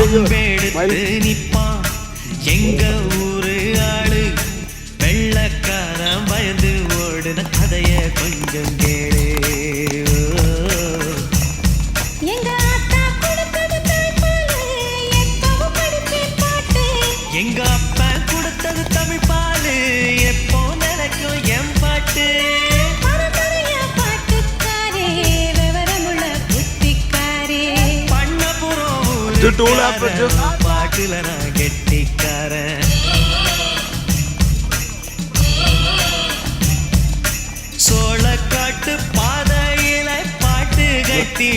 கம்பெடுத்து நிப்பான் எங்க ஊரு ஆளு. வெள்ளக்காரன் பயந்து ஓடுன கதைய கொஞ்சம் கேளு. எங்க அப்பா கொடுத்தது தமிழ் பாலு எப்போ நினைக்கும் என் பாட்டு. பாட்டுல நான் கெட்டிக்காரன். சோளக்காட்டு பாதையில பாட்டு கட்டி